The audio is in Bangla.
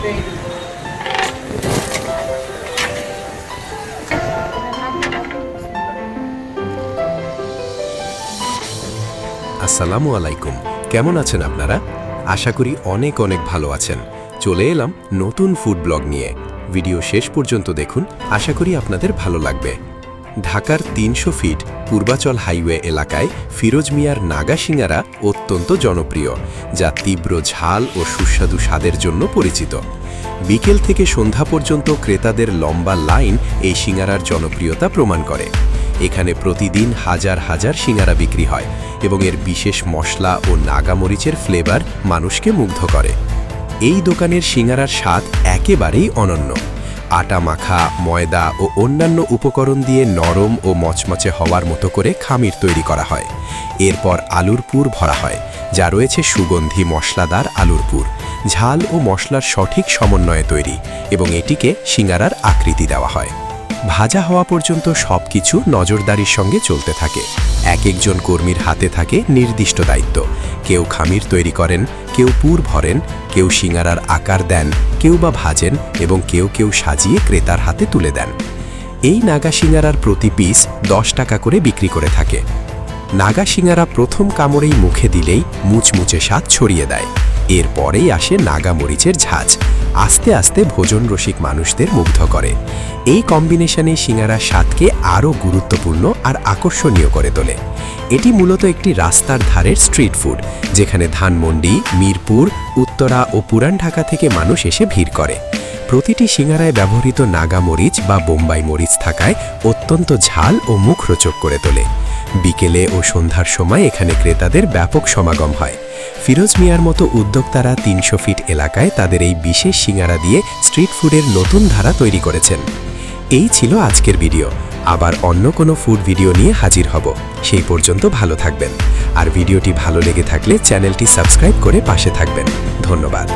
আসসালামু আলাইকুম, কেমন আছেন আপনারা? আশা করি অনেক অনেক ভালো আছেন। চলে এলাম নতুন ফুড ব্লগ নিয়ে। ভিডিও শেষ পর্যন্ত দেখুন, আশা করি আপনাদের ভালো লাগবে। ঢাকার ৩০০ ফিট পূর্বাচল হাইওয়ে এলাকায় ফিরোজ মিয়ার নাগা সিঙ্গারা অত্যন্ত জনপ্রিয়, যা তীব্র ঝাল ও সুস্বাদু স্বাদের জন্য পরিচিত। বিকেল থেকে সন্ধ্যা পর্যন্ত ক্রেতাদের লম্বা লাইন এই সিঙ্গারার জনপ্রিয়তা প্রমাণ করে। এখানে প্রতিদিন হাজার হাজার সিঙ্গারা বিক্রি হয় এবং এর বিশেষ মশলা ও নাগামরিচের ফ্লেভার মানুষকে মুগ্ধ করে। এই দোকানের সিঙ্গারার স্বাদ একেবারেই অনন্য। আটা মাখা, ময়দা ও অন্যান্য উপকরণ দিয়ে নরম ও মচমচে হওয়ার মতো করে খামির তৈরি করা হয়। এরপর আলুর পুর ভরা হয়, যা রয়েছে সুগন্ধি মশলাদার আলুর পুর, ঝাল ও মশলার সঠিক সমন্বয়ে তৈরি, এবং এটিকে সিঙ্গারার আকৃতি দেওয়া হয়। ভাজা হওয়া পর্যন্ত সবকিছু নজরদারির সঙ্গে চলতে থাকে। এক একজন কর্মীর হাতে থাকে নির্দিষ্ট দায়িত্ব। কেউ খামির তৈরি করেন, কেউ পুর ভরেন, কেউ সিঙ্গারার আকার দেন, কেউ বা ভাজেন এবং কেউ কেউ সাজিয়ে ক্রেতার হাতে তুলে দেন। এই নাগা সিঙ্গারার প্রতি পিস 10 টাকা করে বিক্রি করে থাকে। নাগা সিঙ্গারা প্রথম কামড়েই মুখে দিলেই মুচমুচে স্বাদ ছড়িয়ে দেয়। এরপরেই আসে নাগা মরিচের ঝাঁজ, আস্তে আস্তে ভোজন রসিক মানুষদের মুগ্ধ করে। এই কম্বিনেশনে সিঙ্গারার স্বাদকে আরও গুরুত্বপূর্ণ আর আকর্ষণীয় করে তোলে। এটি মূলত একটি রাস্তার ধারের স্ট্রিট ফুড, যেখানে ধানমন্ডি, মিরপুর, উত্তরা ও পুরান ঢাকা থেকে মানুষ এসে ভিড় করে। প্রতিটি সিঙ্গারায় ব্যবহৃত নাগা মরিচ বা বোম্বাই মরিচ থাকায় অত্যন্ত ঝাল ও মুখরোচক করে তোলে। বিকেলে ও সন্ধ্যার সময় এখানে ক্রেতাদের ব্যাপক সমাগম হয়। ফিরোজ মিয়ার মতো উদ্যোক্তারা ৩০০ ফিট এলাকায় তাদের এই বিশেষ সিঙ্গারা দিয়ে স্ট্রিট ফুডের নতুন ধারা তৈরি করেছেন। এই ছিল আজকের ভিডিও। আবার অন্য কোনো ফুড ভিডিও নিয়ে হাজির হব। সেই পর্যন্ত ভালো থাকবেন। আর ভিডিওটি ভালো লেগে থাকলে চ্যানেলটি সাবস্ক্রাইব করে পাশে থাকবেন। ধন্যবাদ।